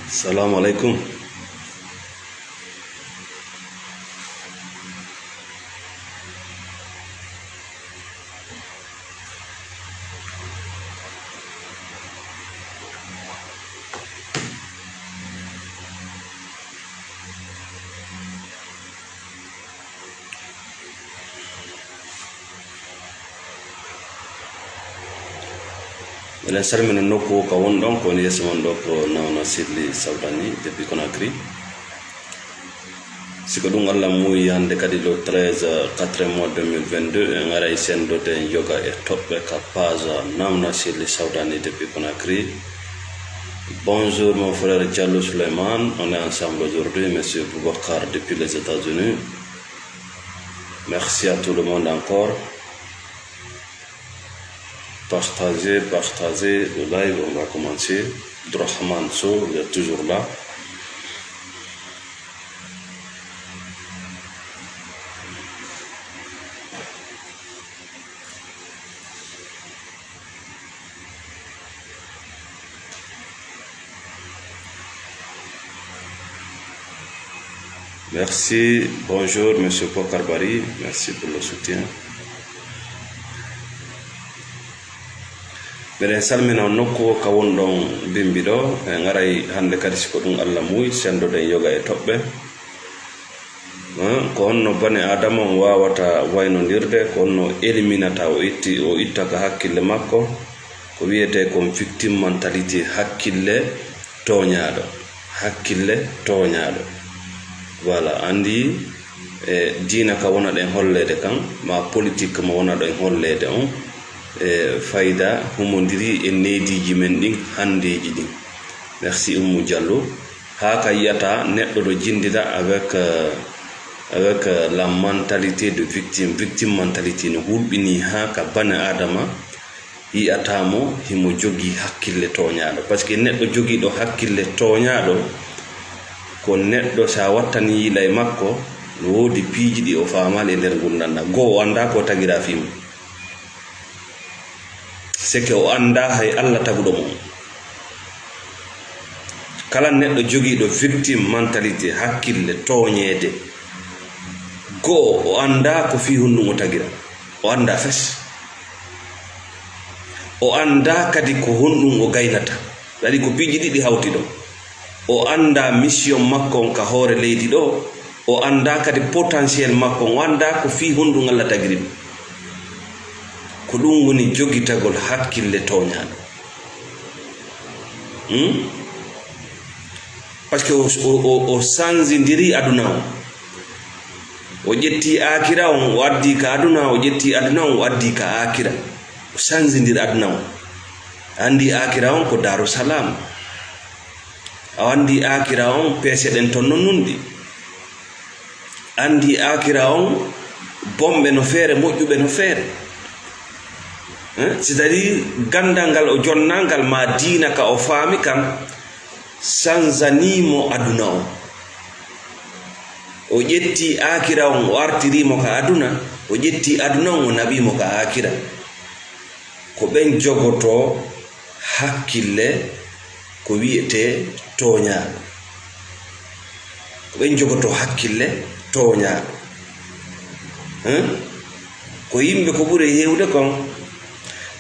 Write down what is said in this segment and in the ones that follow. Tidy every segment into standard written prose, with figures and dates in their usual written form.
Assalamu alaikum. Elen salmina nokku ka wonɗon ko woni yeeso mon ɗo ko Nawna Sidli Sawdani depuis Conakry. Siko ɗum Allah muuyi hande kadi le 13 4 mois 2022 en ara e sendote en yoga e toɓɓe ka page Nawna Sidli Sawdani depuis Conakry. Bonjour mon frère Diallo Souleymane, on est ensemble aujourd'hui, monsieur Boubacar depuis les États-Unis. Merci à tout le monde encore. Partagez le live, on va commencer. Abdourahmane Sow, vous êtes toujours là. Merci, bonjour monsieur Pokarbari, merci pour le soutien. Mbeɗen salmina nokku ka wonɗon bimbi ɗo en garay hande kadi siko ɗum Allah muuyi sendoden yoga e toɓɓe ko honno bani adama on wawata waynodirde, ko honno eliminata o itta ka hakkille makko ko wiyete kon victime mentalité, hakkille toñaɗo. Voilà, andi diina ka wona ɗen hollede kan ma politique mo wona ɗo en hollede on fayda humondiri e neediji men ɗin handeji ɗin. Merci Oumou Diallo. Ha ka yiyata neɗɗo ɗo jindida avec la mentalité de victime mentalité no hulɓini ha ka bane adama yiyatamo himo jogi hakkille toñaɗo, par ce que neɗɗo jogiɗo hakkille toñaɗo ko neɗɗo sa wattani yila e makko no wodi piiji ɗi o famal e nder gurdanda. Go o anda ko tagira fimo, c'est que o anda hay Allah taguɗo mo. Kala neɗɗo jogiɗo victime mentalité, hakkille toñede, go o anda ko fi honɗum o tagira, o anda fes, o anda kadi ko honɗum o gaynata. Ɗaɗi ko piiji ɗiɗi hawti ɗo. O anda mission makko on ka hoore leydi ɗo, o anda kadi potentiel makko, o anda ko fi honɗum Allah tagiri ɗum. Ko ɗum woni jogitagol hakkille toñaɗo. Par ce que o sanzidiri aduna o ƴetti akira on o addi ka aduna, o ƴetti aduna on o addi ka akira, o sanzidiri aduna on. Andi akira on ko Darussalam, a andi akira on peese ɗen ton nonnundi, andi akira on bomɓe no feere, moƴƴuɓe no feere. C'est-à-dire gandal ngal o jonnangal ma diina ka o faami kan sanzanimo aduna o ƴetti akira on o artirimo ka aduna, o ƴetti aduna on o nabimo ka akira. Ko ɓen jogoto hakkille ko wiyete toñaɗo, ko ɓen jogoto hakkille toñaɗo. Ko yimɓe ko ɓuri hewde kon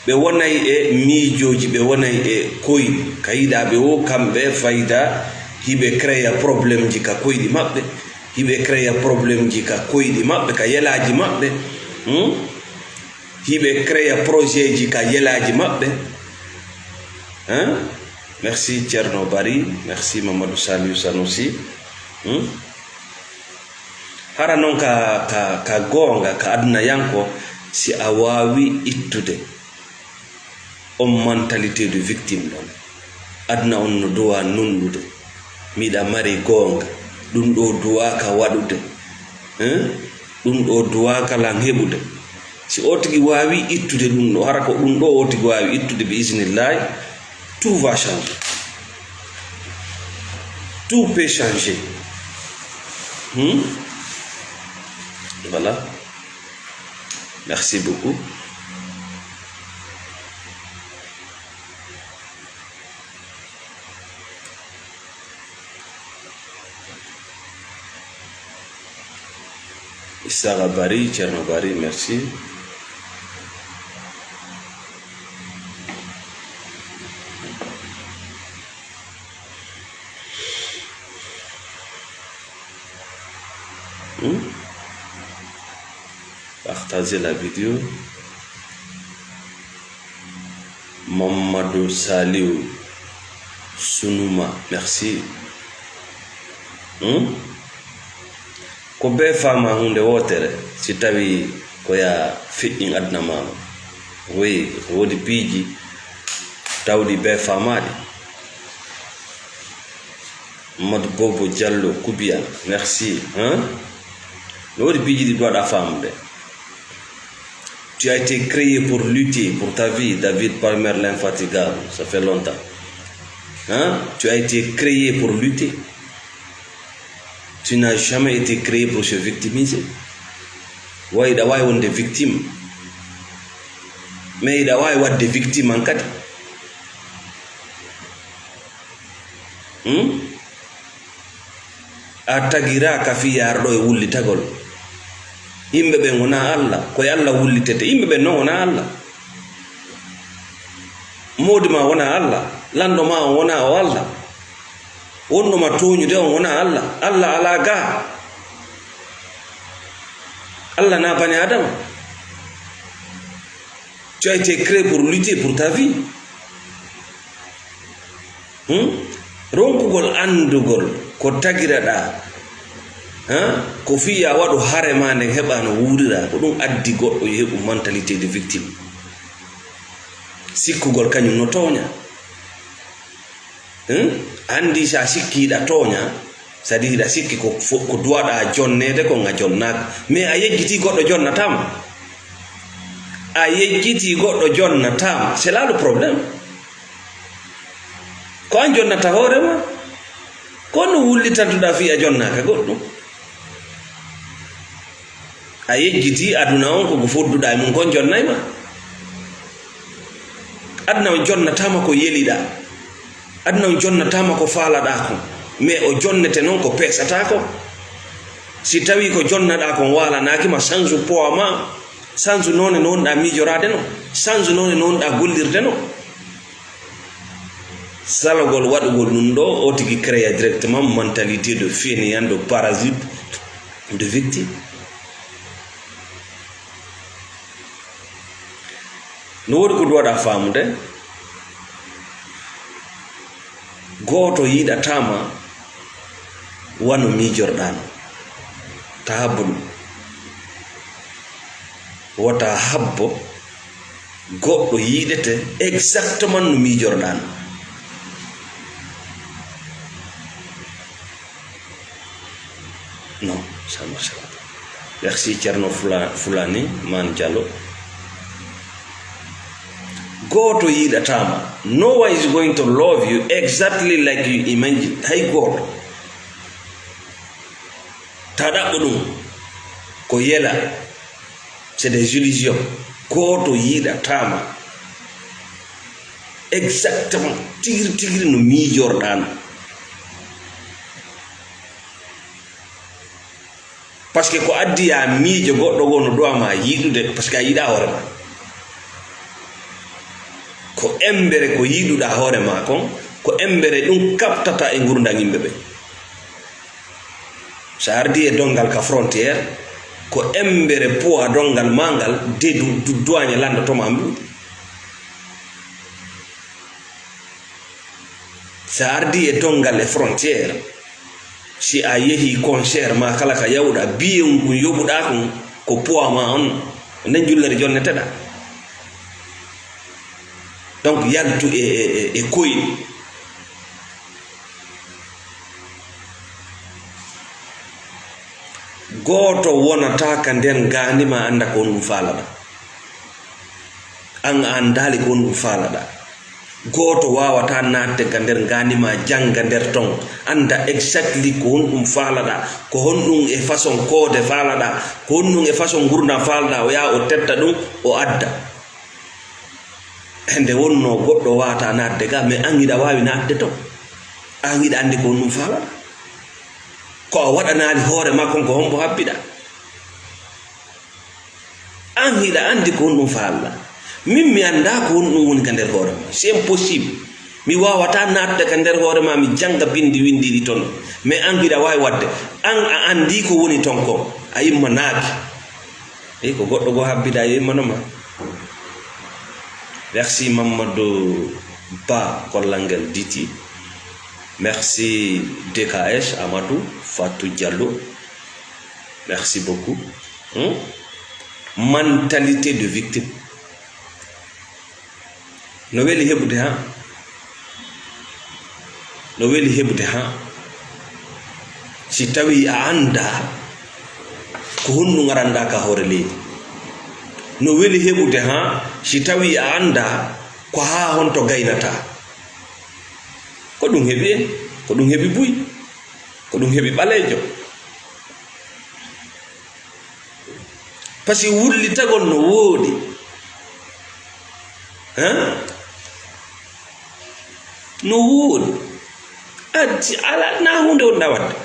ɓe wonay e miijoji, ɓe wonay e koyɗi ka yiɗaɓe o kamɓe fayda hiɓe créa probléme ji ka koyɗi maɓɓe, hiɓe créa probléme ji ka koyɗi maɓɓe, ka yelaji maɓɓe, hiɓe créa projet ji ka yelaji maɓɓe. Merci Thierno Bari, merci Mamadou Saliou Sanoussi. Hara noon ka goonga ka aduna yanko, si a wawi ittude on mentalité de victime ɗon, aduna on no duwa nunɗude, miɗa mari goonga, ɗum ɗo duwaka waɗude, ɗum ɗo duwaka lan heɓude. Si o tigi wawi ittude ɗum ɗo, hara ko ɗum ɗo o tigi wawi ittude bi isnillahi, tout va changer, tout peut changer. Voilà, merci beaucoup. Isaga Bari, Thierno Bari, merci. Partagez la vidéo. Mamadou Saliou Sunuma, merci. Ko be fama hunde wotere si tawi ko ya fiɗɗin adna ma woyi wodi piiji tawdi be famadi. Mamadou Bobo Diallo Koubian, merci. Wodi piiji di doit famude. Tu as été créé pour lutter pour ta vie, David Palmer l'infatigable, ça fait longtemps. Tu as été créé pour lutter. Tu n'as jamais été créé pour se victimiser. Ouais, il y a des victimes. Mais il y a des victimes en cas. Atagira kafi yardo e wulli tagol. Yimɓe ɓe wona Allah koye Allah wullitete. Yimɓe ɓe non wona Allah. Modi ma wona Allah, lando ma wona o Allah. Wonno ma toñude on wona Allah. Allah ala ga. Allah na bani Adam. Tu as été créé pour lutter pour ta vie. Ronkugol andugol ko tagiraɗa ko fiya waɗu hare ma nde heɓa no wurira ko ɗum addi goɗɗo heɓu mentalité de victime. Sikkugol kañum no toña. Andi sa sikkiɗa toña sadi hiɗa sikki ko duwaɗa jonnede ko nga jonnaka. Mais a yejjiti goɗɗo jonnatama. A yejjiti goɗɗo jonnatama. C'est là le problème. Ko an jonnata hoorema ko no wullitantuɗa fi a jonnaka goɗɗum. A yejjiti aduna on ko fodduɗa e mum kon jonnayma. Aduna on jonnatama ko yeliɗa. Aduna on jonnatama ko faalaɗa ko. Mais o jonnete noon ko pesata ko. Si tawi ko jonnaɗa kon walanakima sanju poids ma, sanju noone no wonɗa miijorade no, sanju noone no wonɗa gollirde no. Salogol waɗugol ɗum ɗo o tigi créa directement mentalité de fainéant, de parasite, de victime. No wodi ko duwaɗa famude goto yiɗatama wano miijorɗano ta habbo ɗum. Wota habbo goɗɗo yiɗete exactement no miijorɗano. Non, ça ne marche pas. Merci Thierno Fulani Man Diallo. Goto yiɗatama. No one is going to love you exactly like you imagine. Hay goto. Taɗaɓɓo ɗum ko yela. C'est des illusions. Goto yiɗatama exactement tigiri no miijorɗano. Parce que ko addi ya miijo goɗɗo go no ɗowama yiɗude parce que a yiɗa hoore ma. Ko embere ko yiɗuɗa hoore ma kon ko embere ɗum kaptata e gurdam yimɓe ɓe. So ardi e dongal ka frontiére ko embere poids dongal mangal de douane landotoma mbuɗi. So ardi e dongal e frontiére si a yehi concert ma kala ka yawɗa biye ngu yoɓuɗa kon ko poids ma on nden jullere jonneteɗa. Donc yaltu e koyɗi. Goto wonata ka nden gandima anda ko ɗum faalaɗa. An andali ko ɗum faalaɗa. Goto wawata natte ka nder gandima janga nder ton anda exactly ko honɗum faalaɗa, ko honɗum e façon koode faalaɗa, ko honɗum e façon gurdam faalaɗa. O yaha o tetta ɗum o adda. Nde wonno goɗɗo wawata natde ga mais an hiɗa wawi natde ton. An hiɗa andi ko honɗum faalaɗa. Ko a waɗanali hoore ma kon ko hombo habbiɗa. an hiɗa andi ko honɗum fa Allah min mi anda ko honɗum woni ka nder hoorema c'est impossible mi wawata natta ka nder hoorema mi janga bindi windiɗi toon mais an hiɗa wawi wadde an a andi ko woni ton ko a yimma naaki e ko goɗɗo go habbida yimmanoma. Merci Mamadou Ba Kolangel Diti. Merci DKS Amadou Fatou Diallo. Merci beaucoup. Mentalité de victime. No weli heɓude ha. No weli heɓude ha. Si tawi a anda ko honnu garanda ka hoore leydi. No weli heɓude ha si tawi a anda ko ha honto gaynata. Ko ɗum heɓi en, ko ɗum heɓi buy, ko ɗum heɓi ɓaleejo. Par ce que wullitagol no woodi no woodi addi ala na hunde wonɗa wadde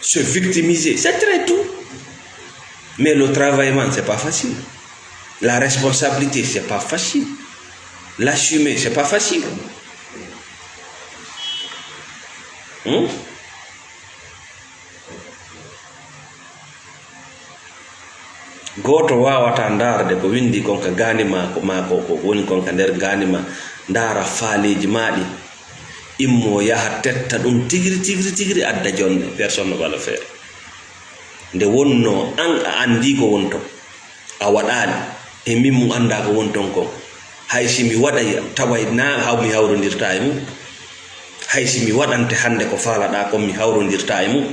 se victimiser, c'est très tout. Mais le travaillement, c'est pas facile. La responsabilité, c'est pas facile. L'assumer, c'est pas facile. Goto wawata ndarde ko windi konka ganima ko mako ko woni konka nder ganima ndara faaleji maɗi immo yaha tetta ɗum tigri adda jonde personne ne wala feere nde wonno an a andi ko wonton a waɗali e min mu anda ko wonton kon haysi mi waɗay taway na haw mi hawrodirta e mum haysi mi waɗante hande ko faalaɗa kon mi hawrodirta e mum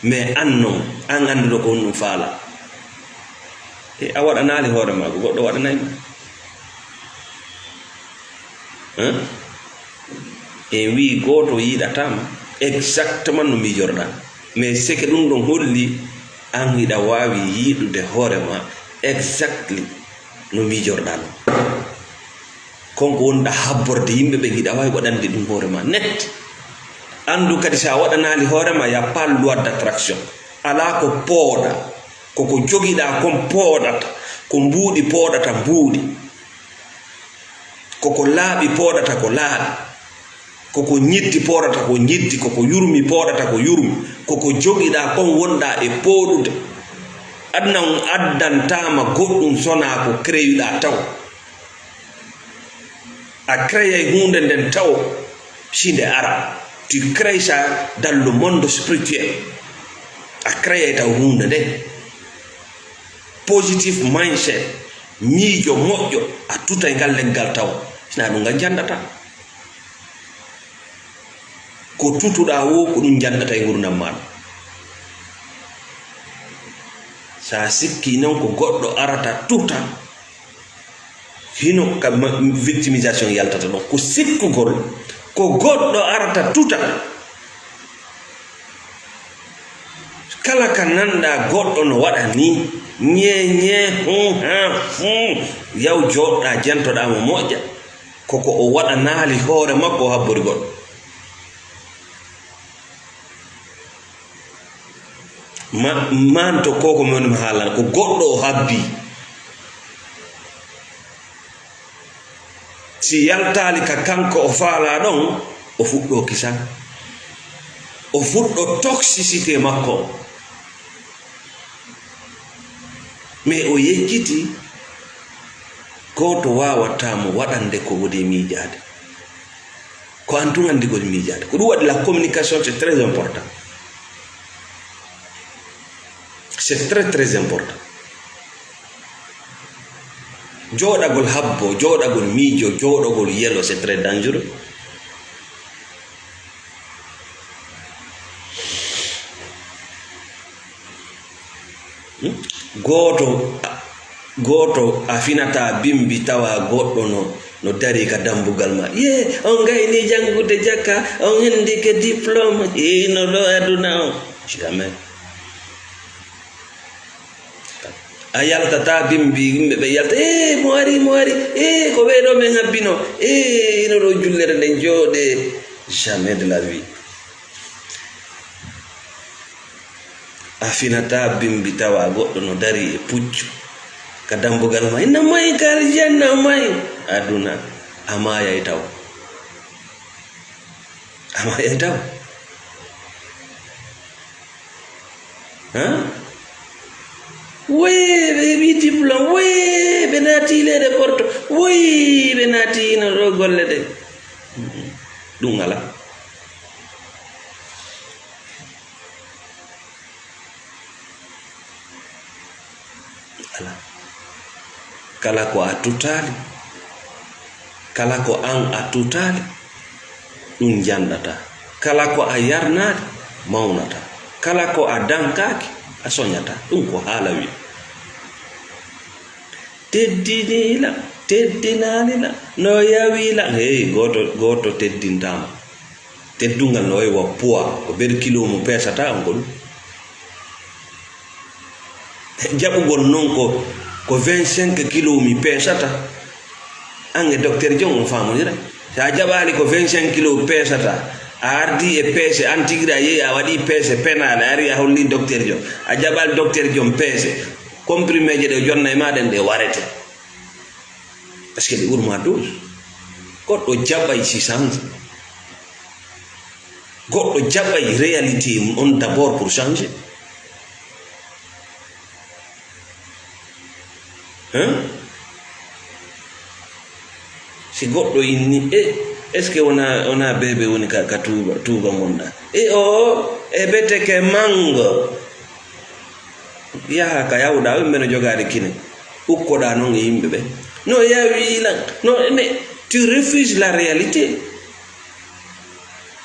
mais an non an anduɗo ko honɗum faala e a waɗanali hoore ma ko goɗɗo waɗanayma e wi goto yiɗatama exactement no mijorɗa mais seke ɗum ɗon holli an hiɗa wawi yiɗude hoorema exactly no mijorɗa ɗum konko wonɗa habborde yimɓe ɓe hiɗa wawi waɗande ɗum hoorema net andu kadi sa waɗanali hoorema ya pas loi d'attraction ala ko pooɗa koko jogiɗa kon pooɗata ko mbuuɗi pooɗata mbuuɗi koko laaɓi pooɗata ko laaɓi koko ñiddi pooɗata ko ñiddi koko yurmi pooɗata ko yurmi koko jogiɗa kon wonɗa e pooɗude adna on addantama goɗɗum sona ko créyuɗa taw a créay hunde nden taw sinde ara tu crées ça dans le monde spirituel a créé taw hunde nde positive mindset miijo moƴƴo a tutay ngal leggal taw sina ɗum ngal jandata ko tutuɗa wo ko ɗum jandata e gurdam maɗa sa sikki non ko goɗɗo arata tuta hino ka victimisation yaltata ɗon ko sikkugol ko goɗɗo arata tuta kala ka nanɗa goɗɗo no waɗa ni ñe yaw joɗɗa jantoɗamo moƴƴa koko o waɗa naali hoore makko o habbori goɗɗo manto koko mi woni mi haalana ko goɗɗo o habbi si yaltali ka kanko o faala ɗon o fuɗɗo kisan o fuɗɗo toxicité makko mais o yejjiti goto wawatamo waɗande ko woni miijade ko antu andigol miijade ko ɗum waɗi la communication c'est très important, c'est très important. Joɗagol habbo, joɗagol miijo, joɗagol yelo, c'est très dangereux. Goto a finata bimbi tawa goɗɗo no dari ka dambugal ma ye on gayni jangude jakka on hendi ke diplôme no ɗo aduna o jamais a yaltata bimbi yimɓe ɓe yalta mo ari ko ɓeɗo men habbino ino ɗo jullere nden jooɗe jamais de la vie afinata bimbi tawa goɗɗo no dari e puccu ka dambugal ma ina may ka aljanna may aduna amayay taw woye ɓe heɓi diplôme woye ɓe naati leyɗe porto woye ɓe naati no ɗo golle ɗe ɗum ala kala ko a tutali kala ko an a tutali ɗum jandata kala ko a yarnaki mawnata kala ko a dankaki a soñata ɗum ko haala wi teddinila teddinalila no yawila hey goto teddintama teddungal no way wa poids ko ber kilo mo pesata on ko ɗum jaɓugol non ko 25 kilo mi pesata ange docteur Diong on famodira sa jaɓali ko 25 kilo pesata a ardi e peese an tigiri a yeeyi a waɗi peese penale a ari a holli docteur Diong a jaɓali docteur Diong peese comprimé je ɗe jonna e maɗen ɗe warete par ce que ɗe ɓurma dose goɗɗo jaɓay sisance goɗɗo jaɓay réalité on d'abord pour changer si goɗɗo inni est ce que wona bebe woni ka tuuba monɗa o e beteke mango yaha ka yawɗa yimɓe no jogade kine ukkoɗa noon e yimɓe ɓe no yawilan no mais tu refuses la réalité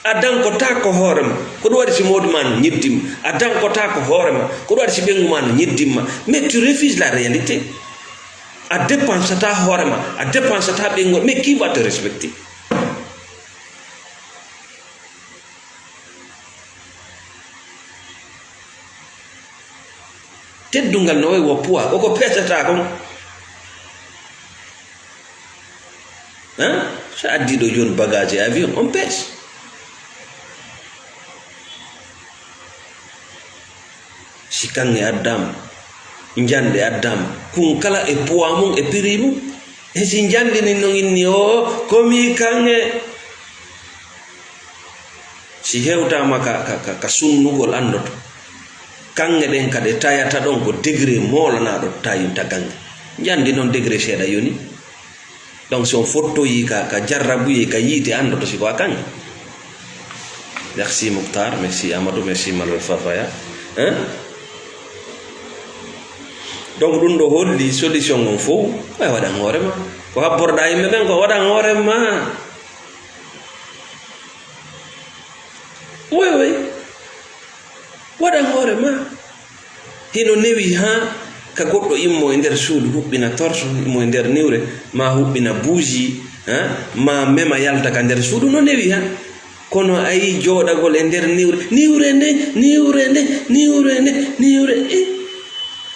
a dankota ko hoorema ko ɗum waɗi si mawdu ma no ñeddimma a dankota ko hoorema ko ɗum waɗi si ɓengu ma no ñeddimma mais tu refuses la réalité a dépensata hoorema a dépensata ɓengol mais qui va te respecter teddungal no way wo poids koko pesata kon so addiɗo joni bagage avion on pes si kange addama jande addama kun kala e poids mum e prix mum e si jandini no inni o komi kange si hewtama ka sunnugol andoto kange ɗen kadi tayata ɗon ko degré molanaɗo tayinta kange jandi noon degré seeɗa yoni donc si on fottoyi ka jarrabuyi ka yiide andoto siko a kange merci Mokhtar merci Amadou merci Malal Fafaya donc ɗum ɗo holli solution on fof ay waɗan hoorema ko habborɗa yimɓe ɓen ko waɗan hoorema oui waɗan hoorema hino newi ka goɗɗo immo e nder suudu huɓɓina torso immo e nder niwre ma huɓɓina bougie ma mema yalta ka nder suudu no newi kono ayi jooɗagol e nder niwre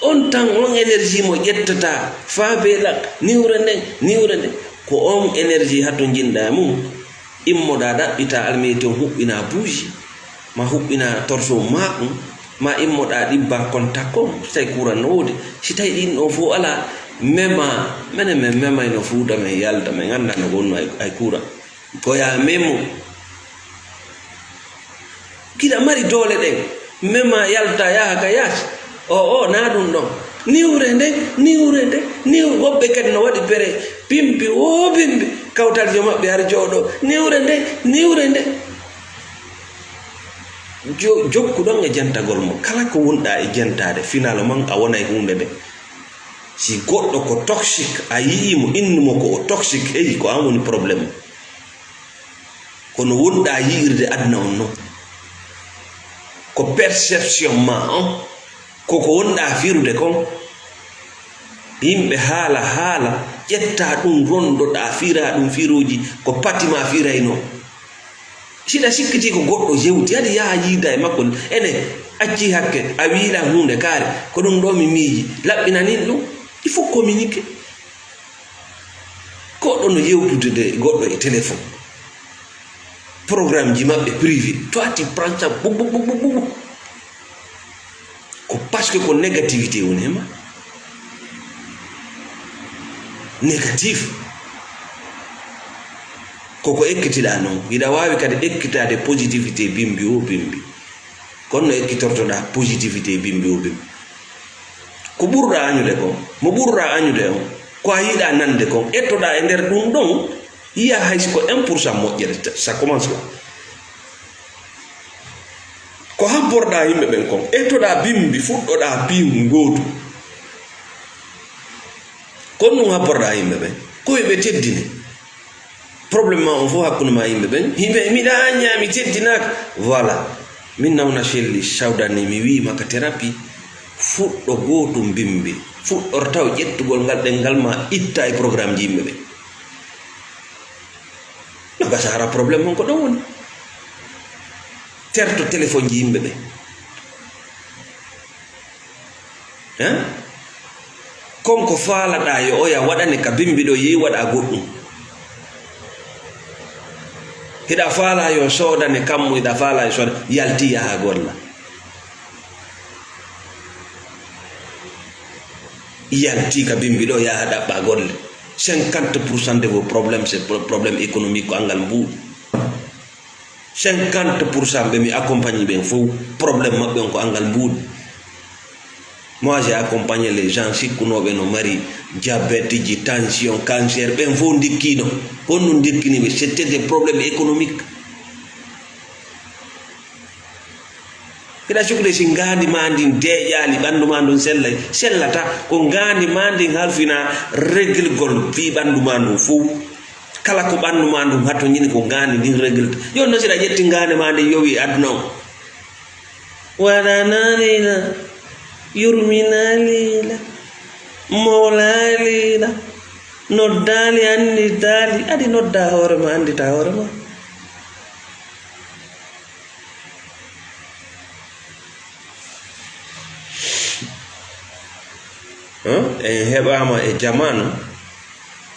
on tan on énergie mo ƴettata faabeɗa niwre nden ko on énergie hatto jinɗa mum immoɗa ɗaɓɓita almeti on huɓɓina bougie ma huɓɓina torso maɗum ma immoɗa ɗibba contact on so tawi courant no woodi si tawi ɗin ɗo fof ala mema minen min memayno fuuta min yalta min ganda no gonno ay courant ko ya memo kiɗa mari doole ɗen mema yalta yaha ka yaasi na ɗum ɗon niwre nde woɓɓe kadi no waɗi pere pimpi kawtalje maɓɓe har jooɗo niwre nde jokkuɗon e jantagol mo kala ko wonɗa e jantade finalement a wonay hunde nde si goɗɗo ko toxique a yiimo innimo ko o toxique heyi ko an woni probléme kono wonɗa yiirde aduna on noon ko perception ma on koko wonɗa firude kon yimɓe haala ƴetta ɗum rondoɗa fira ɗum firuji ko patima firayno siɗa sikkiti ko goɗɗo yewti hadi yaha yiida e makko ene acci hakke a wiila hunde kaare ko ɗum ɗo mi miiji laɓɓinanin ɗum il faut communiquer goɗɗo no yewtude de goɗɗo e téléphone programme ji maɓɓe privé toi tu prends ça ko parce que ko négativité wonema négatif koko ekkitida non ida wawi kadi ekkitade positivité bimbi o bimbi kono ekkitortoɗa positivité bimbi o bimbi ko ɓurɗa añude ko mo ɓurɗa añude on ko a yiɗa nande kon ettoɗa e nder ɗum ɗon yiya haysi ko 1% moƴƴere ça commence là ko habborɗa yimɓe ɓen kon ettoɗa bimbi fuɗɗoɗa bimu gootu kon ɗum habborɗa yimɓe ɓen koye ɓe teddine probléme ma on fof hakkude ma yimɓe ɓen yimɓe miɗa aña mi teddinaka voilà min nawna selli sawdani mi wima ka thérapie fuɗɗo gootu bimbi fuɗɗor taw ƴettugol ngal ɗengal ma itta e programme ji yimɓe ɓe no gasa hara probléme on ko ɗon woni terto téléphone ji yimɓe ɓe hein konko faalaɗa yo oya waɗane ka bimbi ɗo yehi waɗa goɗɗum hiɗa faala yo soodane kammu hiɗa faala yo sooda yalti yaha golla yalti ka bimbi ɗo yaha ɗaɓɓa golle 50% de vos problèmes c'est problème économique ko angal mbuuɗi 50% ɓe mi accompagne ɓen fof probléme maɓɓe on ko angal mbuuɗi moi j'ai accompagné les gens sikkunoɓe no mari diabète ji tension cancer ɓen fof ndikkino honno ndikkiniɓe c'était des problèmes économiques hiɗa cukde si ngandi ma ndin deƴali ɓandu ma ndun sellata ko ngandi ma ndin halfina réglgol fi ɓandu ma ndun fof kala ko ɓandu ma ndun hatto ñini ko ngandi ndin réglta yon noon siɗa ƴetti ngandi ma ndi yowi aduna o waɗanalila yurminalila mawlalila noddali anditali adi nodda hoorema andita hoorema en heɓama e jamanu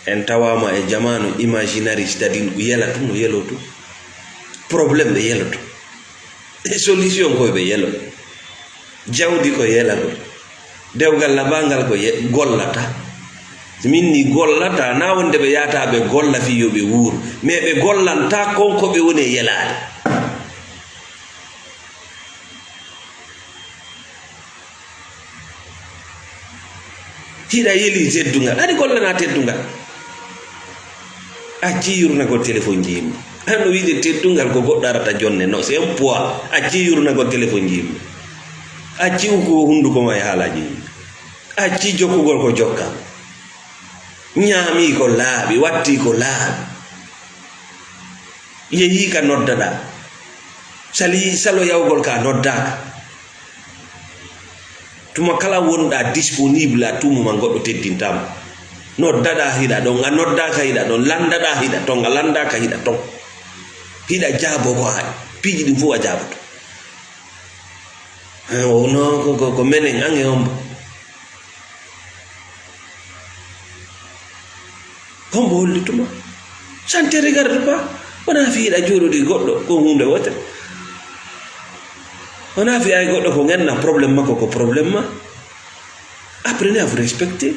en tawama e jamanu imaginaire c'est-à-dire yelatu no yelotu probléme ɓe yelotu e solution koye ɓe yelotu jawdi ko yelagol dewgal labangal ko gollata min ni gollata na wonde ɓe yata ɓe golla fi yo ɓe wuuro mais ɓe gollanta konko ɓe woni e yelade hiɗa yeli teddungal haɗi gollana teddungal acci yurnagol téléphone ji yimɓe hanno wiide teddungal ko goɗɗo arata jonne non c'est un poids acci yurnagol téléphone ji yimɓe acci ukko hunduko ma e haalaji yimɓe acci jokkugol ko jokka ñaami ko laaɓi watti ko laaɓi yehi ka noddaɗa salo yawgol ka noddaka tuma kala wonɗa disponible a tumuma goɗɗo teddintama noddaɗa hiɗa ɗon a noddaka hiɗa ɗon landaɗa hiɗa ton a landaka hiɗa ton hiɗa jaabo ko haɗi piiji ɗin fof a jaaboto no ko menen an e hombo hombo hollituma ça ne te regarde pas wona fiiɗa jooɗude goɗɗo ko hunde wotere wona fi ay goɗɗo ko ganna probléme makko ko probléme ma apprenez à vous respecter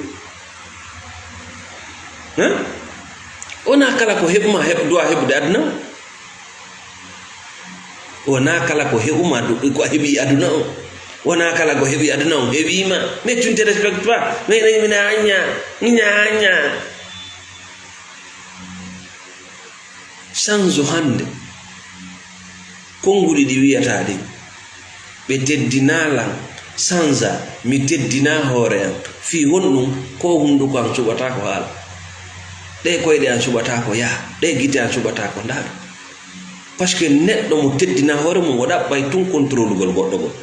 hein wona kala ko heɓuma doa heɓude aduna o wona kala ko heɓuma ko a heɓi aduna o wona kala ko heɓi aduna o heɓima mais tu ne te respectes pas mais mina aña sanzo hande konguɗi ɗi wiyata ɗi ɓe teddinalan sansa mi teddina hoore am fi honɗum ko hunduko am suɓata ko haala ɗe koyɗe an suɓata ko yaha ɗe guite an suɓata ko ndaɗo par ce que neɗɗo mo teddina hoore mum o ɗaɓɓay tun contrôle gol goɗɗo gol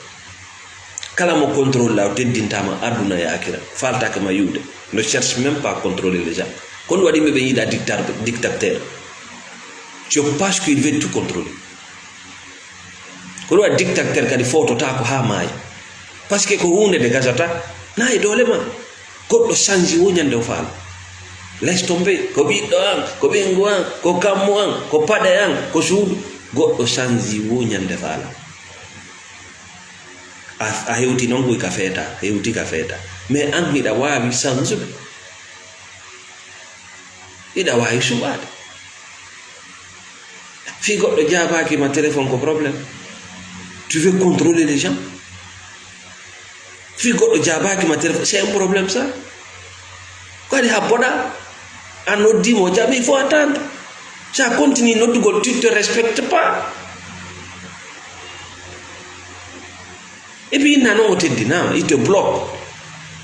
kala mo contrôle la o teddintama aduna e akira faltake ma yiwde ne cherche même pas contrôler les gens kono waɗi ɓe yiɗa dictateur je pense qu'il veut tout contrôler kono waɗi dictateur kadi fotota ko ha maayi par ce que ko hunde de gasata na e doole ma goɗɗo change woñande o faala laisse tomber ko ɓiɗɗo an ko ɓingu an ko kammu an ko paɗe an ko suudu goɗɗo change woñande faala a hewti non koy ka feeta hewti ka feeta mais an ida waawi sansuɓe ida waawi suɓaade fi goɗɗo jaabaaki ma téléphone ko probléme tu veux contrôler les gens fi goɗɗo jaabaaki ma téléphone c'est un problème ça ko adi ha boɗa a noddimo jaabi il faut attendre ça continue noddugol tu te respectes pas et puis nano o teddinama il te bloque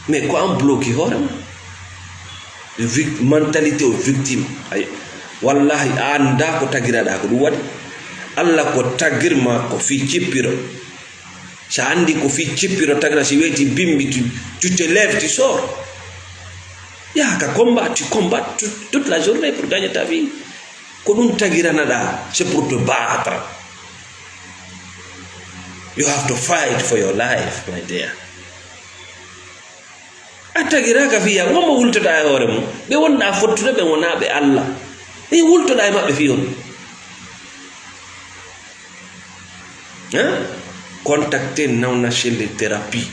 mais ko an bloqué hoorema mentalité o victime ay wallahi a anda ko tagiraɗa ko ɗum waɗi allah ko tagirma ko fi cippiro sa andi ko fi cippiro tagira si weyti bimbi tu te lèves tu sors yaka combat tu combats toute la journée pour gagner ta vie ko ɗum tagiranaɗa c'est pour te battre. You have to fight for your life, my dear. Atagiraka fiya woma wultoda e hoore mum ɓe wonɗa fottude ɓe wonaɓe allah e wultoɗa e maɓɓe fiyon contacté nawna celle thérapie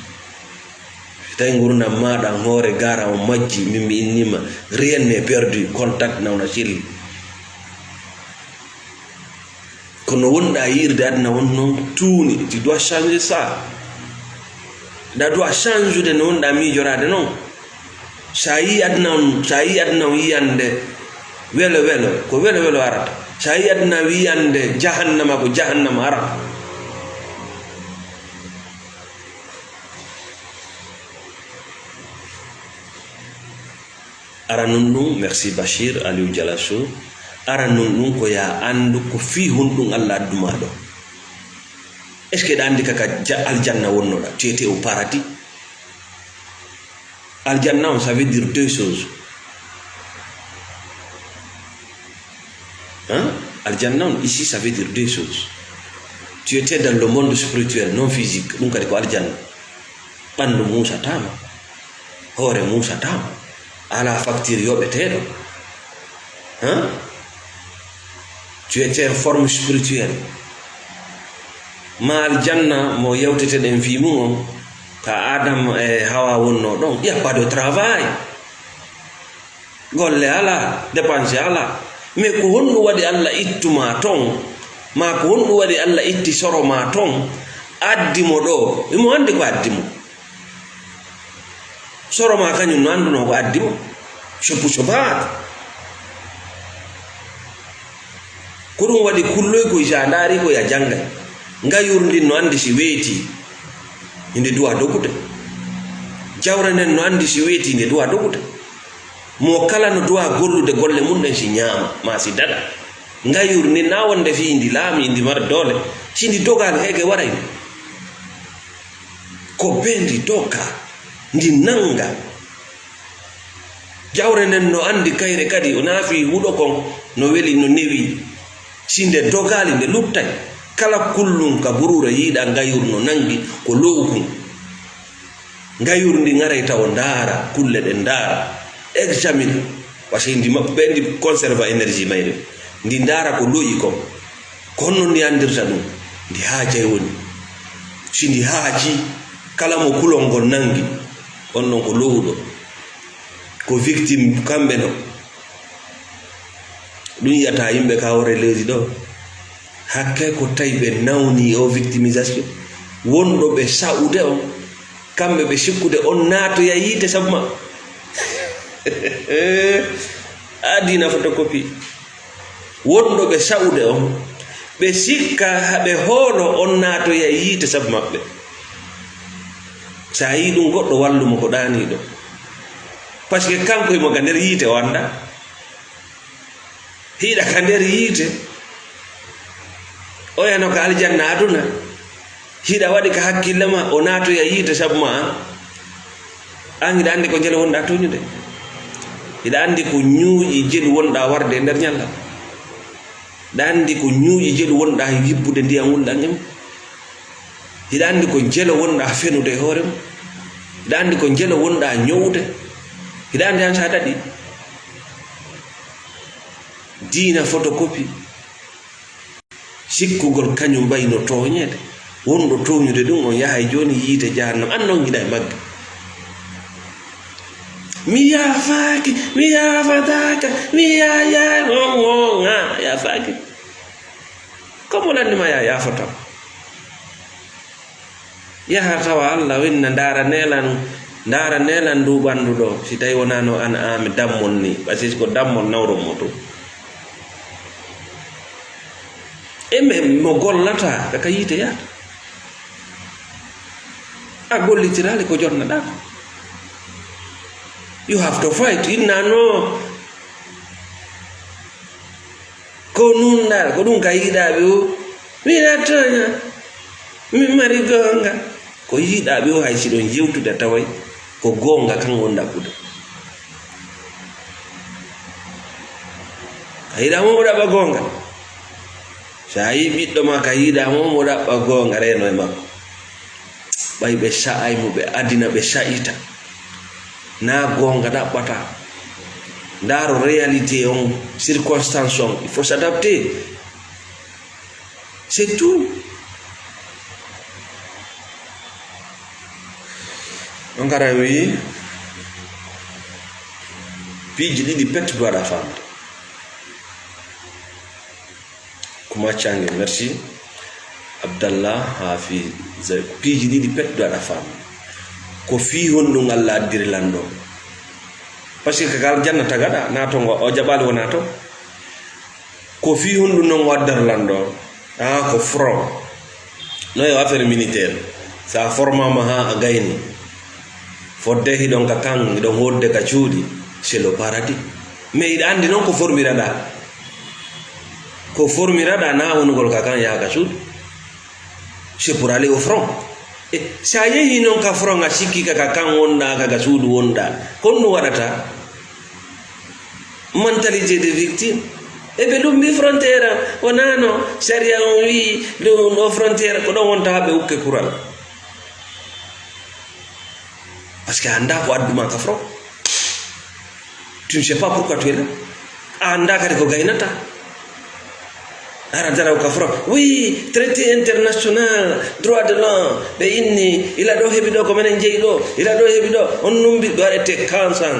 tawi gurdam maɗa hoore gara o majji min mi innima rien n'est perdu contact nawna celle kono wonɗa yirde adna won noon tuuni tu dois changer ça da doit changer de no wonɗa miijorade noon sa yi adna on yiyande welo welo ko welo welo arata sa yi adna wiyande jahannama ko jahannama arata ara non ɗum merci Bachir Aliou Dialasso ara non ɗum ko ya andu ko fi honɗum allah adduma ɗo est ce que ɗa andi kaka aljanna wonnoɗa tu étais au paradis aljanna on ça veut dire deux choses aljanna on ici ça veut dire deux choses tu étais dans le monde spirituel non physique ɗum kadi ko aljanna ɓandu musa tama hoore musa tama ala facture yoɓeteɗo tu étais en forme spirituelle ma aljanna mo yewteteɗen fimum on ka adam e hawa wonno ɗon il y a pas de travail golle ala dépense ala mais ko honɗum waɗi allah ittuma ton ma ko honɗum waɗi allah itti soro ma ton addimo ɗo imo andi ko addimo soro ma kañum no anduno ko addimo sobat ko ɗum waɗi kulloy koye sa daari koye a jangay ngayurdin no andi si weeti inde duwa dogude jawre nden no andi si weeti inde duwa dogude mo kala no duwa gollude golle mum ɗen si ñaama ma si daɗa ngayurni na wonde fi indi laami indi mara doole sindi dogal heege warayni ko bendi doga ndi nanga jawre nden no andi kayre kadi o naafi huɗo kon no weli no newi sinde dogali nde luttay kala kullum ka burura yiiɗa ngayur no nangi ko lowkum ngayur ndi ngaray taw ndaara kulle ɗe ndaara examine parce que ndi maɓɓe ndi conserve énergie mayre ndi ndaara ko loyi kon ko honno ndi andirta ɗum ndi haajay woni si ndi haaji kala mo kulol ngol nangi on non ko lowuɗo ko victime kamɓe no ɗum yiyata yimɓe ka wore leydi ɗo hakke ko tawi ɓe nawni o victimisation wonɗo ɓe sa'ude on kamɓe ɓe sikkude on naatoya yiite sabu ma adina photocopie wonɗo ɓe sa'ude on ɓe sikka haɓe hoolo on naatoya yiite sabu maɓɓe sa yi ɗum goɗɗo wallumo ko ɗaniɗo par ce que kanko imo ka nder yiite o anda hiiɗa ka nder yiite o yano ka aljanna aduna hiiɗa waɗi ka hakkille ma o naatoya yiite sabu ma an hiɗa andi ko jele wonɗa toñude hiɗa andi ko ñuuƴi jeɗu wonɗa warde e nder ñalla hiɗa andi ko ñuuƴi jeɗu wonɗa yibbude ndiyam wulɗan ñam hiɗa andi ko jelo wonɗa fenude e hoore mum hiɗa andi ko jelo wonɗa ñowde hiɗa andi han sa daɗi diina photocopie sikkugol kañum mbayno toñede wonɗo toñude ɗum on yahay joni yiite jahannam an non giɗa e magge mi yaafaki mi yaafataka mi yaya onga yaafaki comme landima ya yaafata yaha tawa Allah winna ndara nelan ndu ɓanduɗo si tawi wonano an ami dammol ni ɓasis ko dammol nawro mo to mo gollata kaka yiite yaata a gollitirali ko jotnaɗa ko you have to fight innano ko nunɗa ko ɗum ka yiiɗaɓe o mi nattoña mi mari gonga ko yiiɗaɓe o hay siɗon jewtude taway ko gonga kan won ɗaɓɓude a yiiɗa momo ɗaɓɓa gonga sa yi ɓiɗɗo ma ka yiiɗa momo ɗaɓɓa gonga reno e makko ɓay ɓe sa'aymo ɓe adina ɓe sa'ita na gonga ɗaɓɓata ndaro réalité on circonstance on il faut s'adapter c'est tout on gara wi piiji ɗiɗi pet waɗa famde kuma cange merci Abdallah Hafiz piiji ɗiɗi pet waɗa famde ko fi honɗum Allah addiri lanɗo par ce que kal janna tagaɗa natongo o jaɓali wona to ko fi honɗum noon waddata lanɗo ko front no yo affaire militaire sa formama ha a gayni fodde hiɗon ka kan iɗon hodde ka cuuɗi c'est le paradis mais iɗa andi noon ko formiraɗa na wonugol ka kan yaha ka cuuɗi c'est pour aller au front e sa yehi noon ka front a sikki kaka kan wonɗa kaka suudu wonɗa kon ɗum waɗata mentalité de victime e ɓe ɗum mbi frontiére wonano saria on wi ɗum o frontiére ko ɗon wonta haɓe ukke kural parce que anda ko adduma ka front tu ne sais pas pourquoi tu es là a anda kadi ko gaynata ara dara ka front oui traité international droit de l'homme ɓe inni ila ɗo heɓi ɗo ko menen jeeyi ɗo ila ɗo heɓi ɗo on numbi ɗo waɗete kansan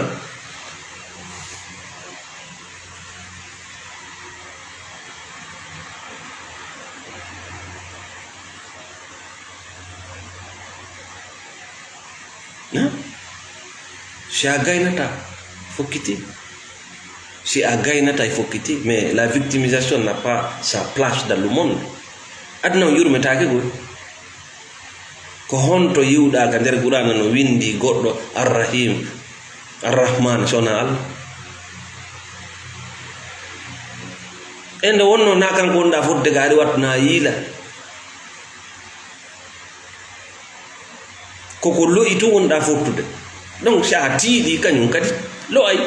si a gaynata fokkiti si a gaynata fokkiti mais la victimisation n'a pas sa place dans le monde aduna o yurmetake goy ko honto yiwɗa ka nder qur'ana no windi goɗɗo arrahim arrahman sona Allah ende wonno na kanko wonɗa fodde ga aɗa wattana yiila koko lo'i to wonɗa fottude donc sa tiiɗi kañum kadi lo'ay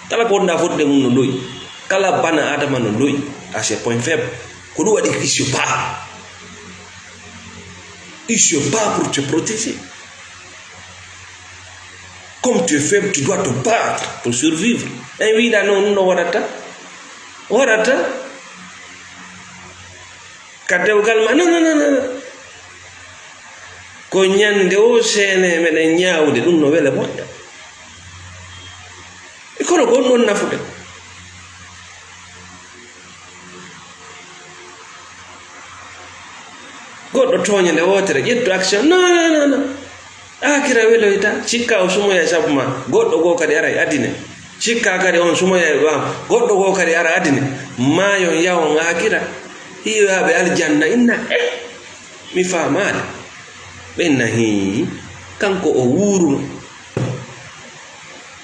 kala ko wonɗa fottude mum no lo'i kala bana adama no lo'i à ce point faible ko ɗum waɗi il se bat pour te protéger comme tu es faible tu dois te battre pour survivre en wiɗa noon no waɗata ka dewgal ma non ko ñande o seene meɗen ñaawde ɗum no wele moƴƴa e kono ko ɗon nafude goɗɗo tooña nde wootere ƴettu action non akira weloyta cikka o sumoya e sabu ma goɗɗo goo kadi ara e adine cikka kadi on sumoya e ɓam goɗɗo goo kadi ara adine maayon yawon akira hiyoyaɓe aljanna inna mi faamaade ɓenna hi kanko o wuuruno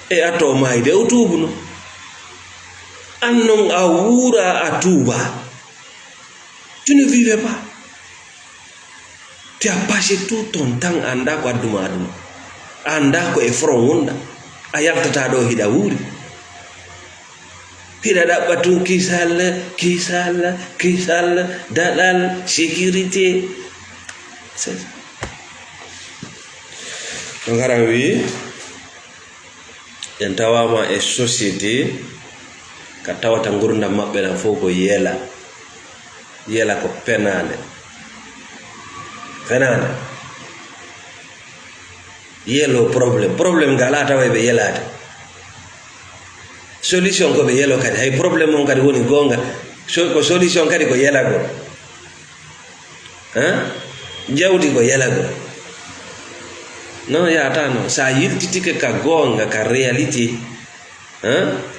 e ato mayde o tuubuno annon a wuura a tuuba tu ne vivais pas tu as passé tout ton temps anda ko adduma aduna anda ko e front wonda a yaltata ɗo hiɗa wuuri hiɗa ɗaɓɓa tun kisal daɗal sécurité ɗon haran wi en tawama e société ka tawata gurdam maɓɓe nan fof ko yeela ko penade fenana yelo problem gala tawa be yelade solution ko be yelo kadi hay problem on kadi woni gonga ko solution kadi ko yelago jawdi ko yelago no ya tano sa yiltitike ka gonga ka reality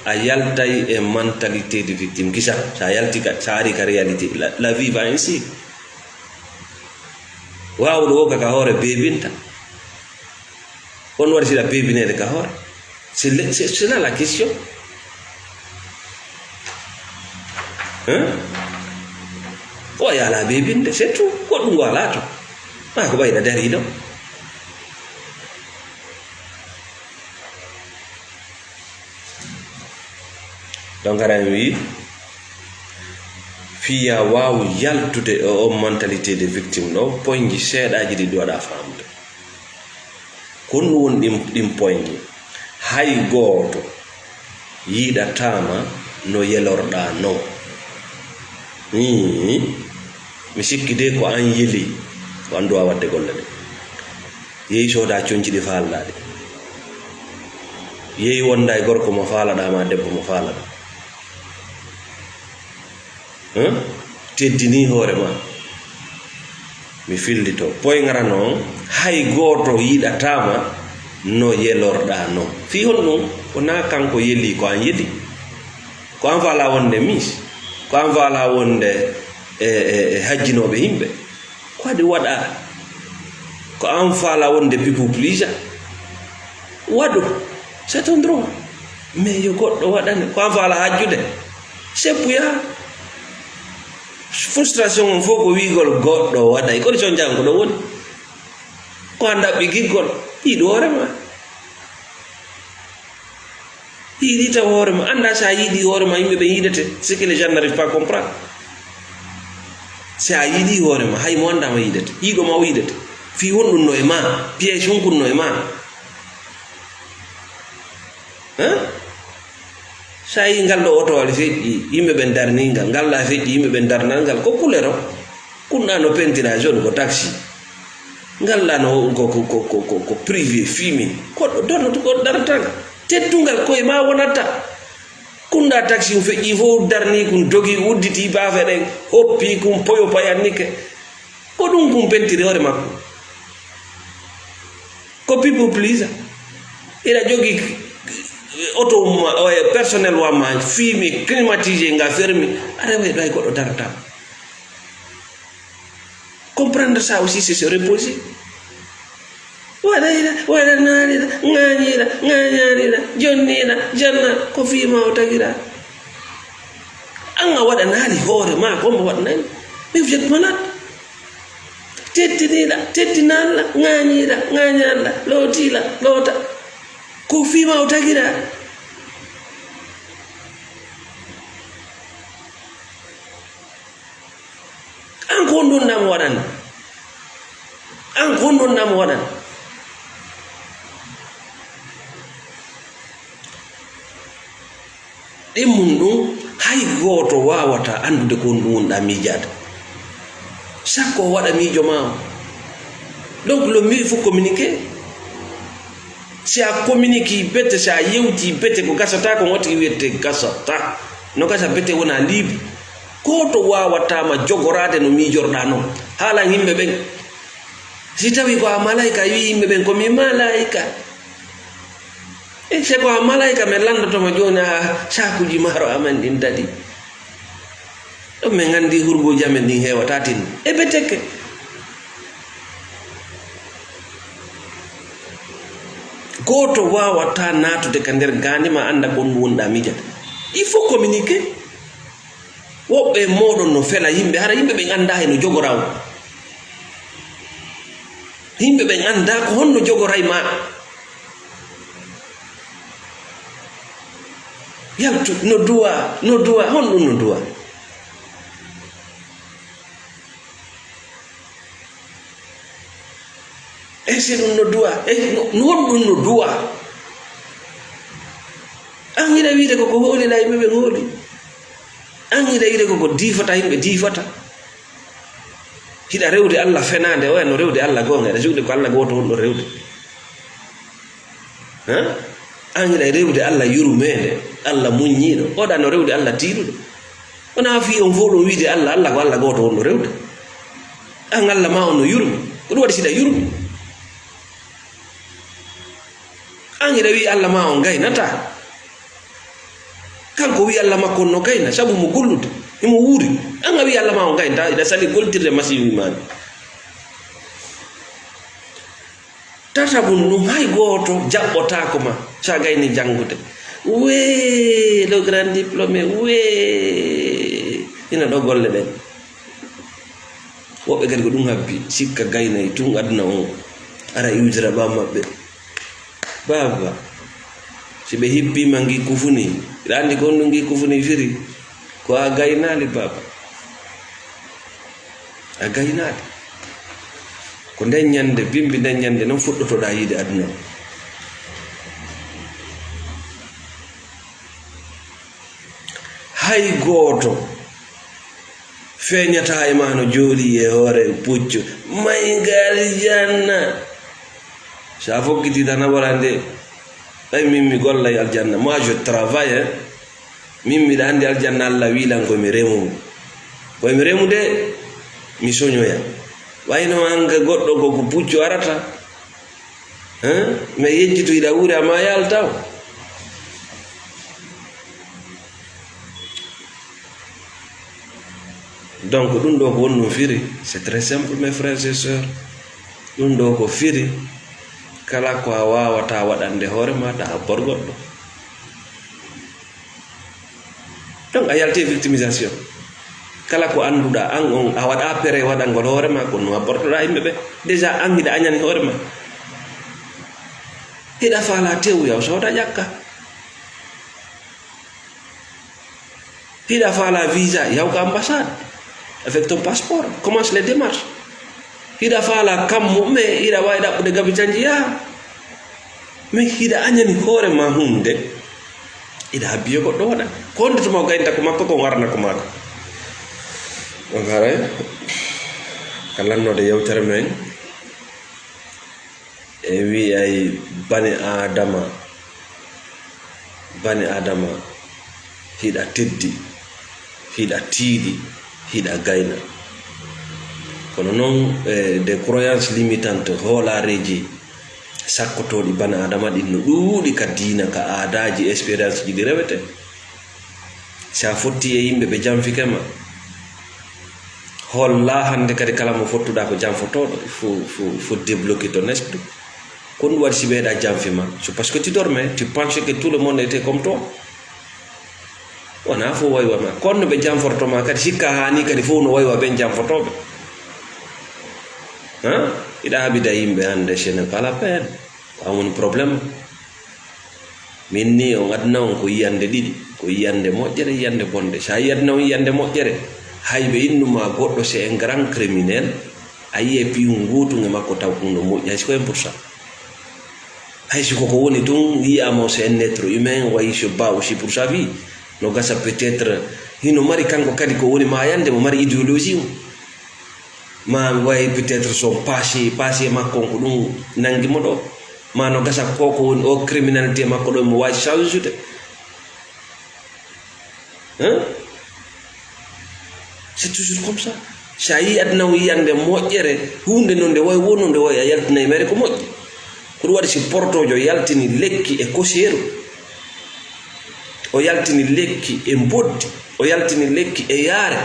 a yaltay e mentalité de victime kisa sa yaltika sa ari ka reality la vie va ainsi wawdo ka hore bebinta on wari la bebinede ka hore c'est là la question o ya la bebinde c'est tout ko dum wala to ma ko bayda dari do donc aran wi fiya wawu yaltude o mentalité de victime no poñji seedaji di doda famde kon won dim poñji hay goto yida tama no yelorda no mi sikki de ko an yeli ko ando wadde golle de yeyi soda cionci di faallade yeyi wonda e gorko mo faalada ma debbo mo faalada teddini hoore ma mi fillito poyngara noon hay goto yiɗatama no yelorɗa no fi hon ɗum wona kanko yeli ko an yeli ko an faala wonde mis ko an faala wonde hajjinoɓe yimɓe ko adi waɗa ko an faala wonde people pleaser waɗu c'est un droit mais yo goɗɗo waɗane ko an faala hajjude seppuya frustration on fof ko wigol goɗɗo waɗay kono son jang ko ɗo woni ko a ɗaɓɓi giggol yiiɗi hoorema yiiɗi taw hoorema anda sa yiiɗi hoorema yimɓe ɓe yiidete ce que les gens n'arrivent pas à comprendre si a yiiɗi hoorema hay mo andama yiidete yiiɗoma o yiidete fi wonɗum no e ma piège hunkunno e ma sa yi ngal ɗo otowal feƴƴi yimɓe ɓen darningal ngalla feƴƴi yimɓe ɓen darnal ngal ko couleur o kunɗa no pentira jaune ko taxi ngalla no ko privé fumé koɗɗo donnoto ko dartaga teddugal koye ma wonata kunɗa taxi feƴƴi fof darni kum dogi udditi bafe ɗen hoppi kum poyo payannike ko ɗum kum pentiri hoore makko ko people pleaser ina jogi auto personnel wama fimi climatisé nga fermi ara way doy goɗɗo darata comprendre ça aussi c'est se reposer waɗanarira ŋañarira jonnira janna ko fima o tagira an a waɗanali hoore ma kombo waɗanani mais vous êtes malade teddinila teddinalla ŋañira ŋañalla lootila loota ko fima o tagira an ko ɗum nam waɗan an ko ɗum nam waɗan ɗimmum ɗum hay goto wawata andude ko ɗum wonɗa miijade chaque o waɗa miijo ma donc le mieux il faut communiquer si a communique bete si a yewti bete ko gasata ko wati wiyete gasata no gasa bete wona libre goto wawatama jogorade no miijorɗa noon haalan yimɓe ɓen si tawi ko a malaika wi yimɓe ɓen komi malaika e se ko a malaika min landotoma joni ha sakuji maro amen ɗin dadi ɗon min gandi hurgoji amen ɗin hewata tin e beteke goto wawata natude ka nder gandima anda ko ɗum wonɗa miijata il faut communiquer woɓɓe moɗon no fela yimɓe hara yimɓe ɓen anda heno jogoraw yimɓe ɓen anda ko honno jogoray ma yaltu no duwa honɗum no duwa e si ɗum no duwa e honɗum no duwa an yiɗa wiide koko hoolila yimɓe ɓen hooli an yiɗa wiide koko difata yimɓe difata hida rewde Allah fenande o no rewde Allah gonga da juude ko Allah goto on do rewde an hida rewde Allah yurumede Allah muññido oda no rewde Allah tiidudo ona fi on fo do wiide Allah Allah ko Allah goto on do rewde an Allah ma on no yurumi ko wadi sida yurumi an hida wi Allah ma on gaynata kanko wi Allah makko no gayna sabu mo gollude imo wuri an wi Allah ma on gaynta ida sali goltirde masiwi man tatabun no hay goto jabbota ko ma sa gayni jangude we le grand diplômé we ina do golle ben wobe gadi ko dum habbi sikka gaynay tun aduna on ara yujira ba mabbe baba sibe hippi mangi kufuni randi ko ngi kufuni firi ko a gaynali baba a gaynali ko den nyande bimbi den nyande non fuddoto da yide aduna hay goto feñata e mano jooli e hoore puccu maygal janna sa fokkiti tan abarande ay mimmi golla e aljanna moi je travaille mimmi da andi aljanna Allah wilan ko mi remu de mi soñoya wayno anga goddo ko puccu arata me yejjito ida wuri ama yaltaw donc dum do ko wonno firi c'est très simple mes frères et sœurs dum do ko firi kala ko wawata wadande hoore ma da borgoddo donc a yalti victimisation kala ko anduda an on a wada pere wadangol hoore ma ko no bordoda yimbe be déjà an hida anyani hoore ma hida fala tewu yaw so da jakka hida fala visa yaw ka ambassade avec ton passeport commence les démarches hida fala kammo me ida wayda bude gabi janjiya me hida anyani hoore ma hunde ida habbiyo goddo wada konde to mo gaynta ko makko ko warna ko mako ngare kalanno de yewtere men e wi ay bani adama hida teddi hida tiidi hida gayna kono non des croyances limitantes holareji sakkotodi bani adama din no duudi ka diina ka aadaji experience ji di rewete sa fotti e yimbe be jamfikema holla hande kadi kala mo fottuda ko jamfotodo faut débloquer ton esprit kon wadi sibeda jamfima c'est parce que tu dormais tu pensais que tout le monde était comme toi wana fo waywa ma kon be jamforto ma kadi sikka hani kadi fo no waywa ben jamfotobe ida habida yimbe hande ce n'est pas la peine amon problème minni on adna on ko yande didi ko yande mojjere yande bonde sa yadna on yande mojjere haybe innuma goddo c'est un grand criminel ayi pi ngutu ngama ko taw ko no mojja ci ko 1% hay ci ko woni dum yi amo c'est un être humain way se bat aussi pour sa vie no gasa peut-être hino mari kanko kadi ko woni ma yande mo mari idéologie ma way peut-être son passé makko ko dum nangi mo do ma no gasa koko woni o criminalité makko do mo way changer c'est toujours comme ça shayi adna wi yande mojjere hunde non de way wono de way yaltina mere ko mojji ko wadi ci portojo yaltini lekki e kosero o yaltini lekki e boddi o yaltini lekki e yaare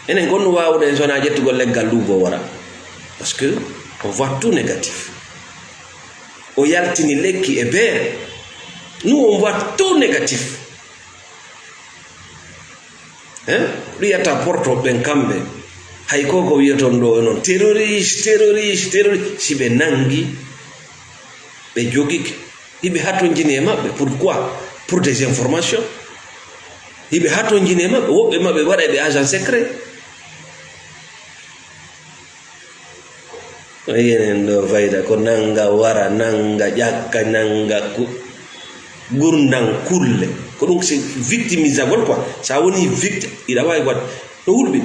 enen gonno wawde sona jettugol leggal lubo wara parce que on voit tout négatif o yaltini lekki e beere nous on voit tout négatif riyata porto ben kambe hay koko wiyaton do non terroriste sibe nangi be jogiki ibe hato njine mabbe pourquoi pour des informations ibe hato njine mabbe wobbe mabbe wada be agent secret yenen do fayda ko nanga wara nanga jakka nanga ku gurnan kulle ko donc c'est victimisable quoi ça woni victime ida way wat no wulbi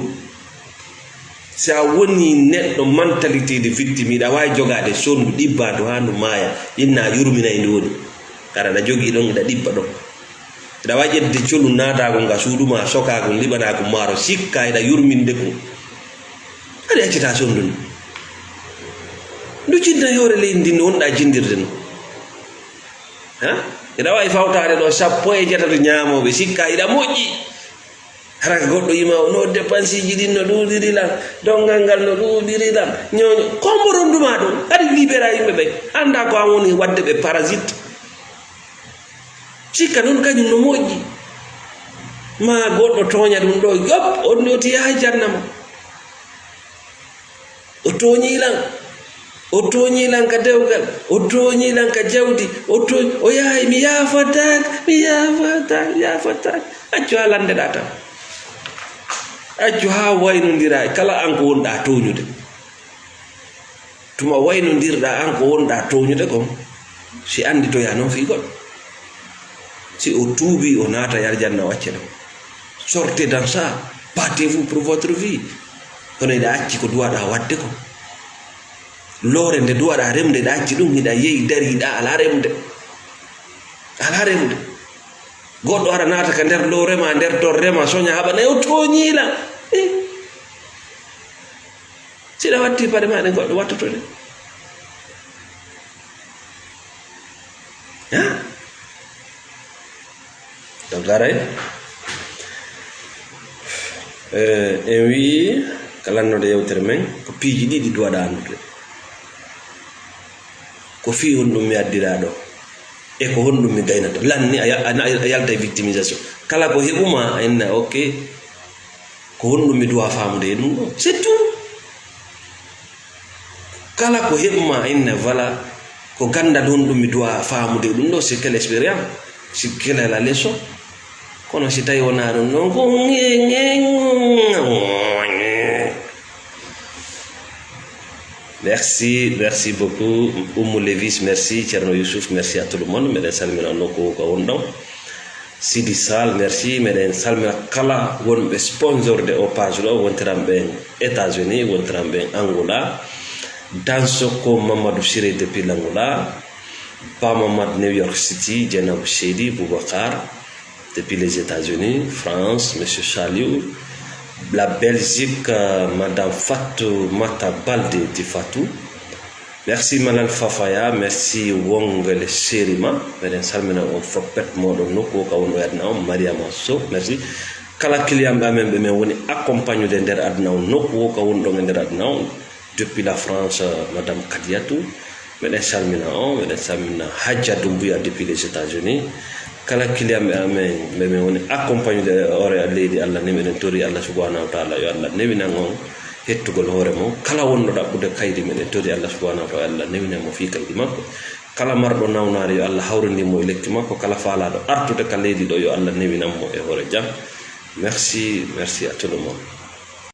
sa woni neɗɗo mentalité de victime ida way jogade sondu dibba do handu maya inna yurmina e woni kara da jogi don ida dibba don ida wajede colu nata ko nga suuduma soka ko libana ko maro sikka ida yurminde ko ade accita sondu ndu cinta yore leydi ndi wonda jindirde no ha ida way fawtade do sappo e jatato nyaamobe sikka ida moƴƴi haraka goddo yima no dépense ji din no duudiri lan dongal ngal no duudiri lan ñoño komboronduma do adi libéra yimbe be anda ko amoni wadde be parasite sikka non kañum no moƴƴi ma goddo toña dum do yop on noti yaha jannama o toñi lan ka dewgal o toñi lan ka jawdi o yahay mi yafatak accu halande da tan accu ha waynodira kala an ko wonɗa toñude tuma waynodirɗa an ko wonɗa toñude kon si andi to ya noon fi goɗɗo si o tuubi o naata yarjanna wacce ɗo sortez dans ça, battez-vous pour votre vie kono ida acci ko duwaɗa wadde ko lore nde duwaɗa remde ɗa acci ɗum hiɗa yeyi dariɗa ala remde goɗɗo ara naata ka nder lorema nder torrema soña haɓana o toñila siɗa watti paɗe maɗe goɗɗo wattoto de donc garay en wi ko lannode yewtere men ko piiji ɗiɗi duwaɗa andude ko fi honɗum mi addira ɗo e ko honɗum mi gaynata lanni a yalta victimisation kala ko heɓuma enna ok ko honɗum mi duwa famude e ɗum ɗo c'est tout kala ko heɓuma enna voilà ko gandal honɗum mi duwa famude e ɗum ɗo c'est quelle expérience c'est quelle est la leçon kono si tawi wona ɗum ɗon ko merci beaucoup Oumou Levis, merci Thierno Youssouf, merci à tout le monde. Meɗen salmina nokku ko wonɗon Sidi Sall, merci. Meɗen salmina kala wonɓe sponsor de o page ɗo wontiran ɓen États-Unis, wontiran ɓen Angola, Dansoko Mamadou Siré depuis l'Angola, Pa Mamad New York City, Djenab Chedi Boubacar depuis les États-Unis, France, Monsieur Chaliou, la Belgique, Madame Fatou Mata Balde di Fatou. Merci Malal Fafaya, merci Wong le Serima, meɗen salmina on foppet moɗon nokku ka wonɗo adna on Mariama Sow, merci. Kala client amen ɓe men woni accompagnude nder adna on nokku ka wonɗon e nder adna on depuis la France, Madame Kadiatou, meɗen salmina on, meɗen salmina Hadja Doumbouya depuis les États-Unis. Kala client amen ɓe men woni accompagnude ore leydi Allah ni meɗen tori Allah subhanahu wa ta'ala yo Allah newinan on hettugol hoore mo kala wonno ɗaɓɓude kaydi meɗen tori Allah subhanahu wa ta'ala Allah newinan mo fi kaydi makko kala marɗo nawnare yo Allah hawrindimo e lekki makko kala faalaɗo artude ka leydi ɗo yo Allah newinan mo e hoore jam. Merci à tout le monde.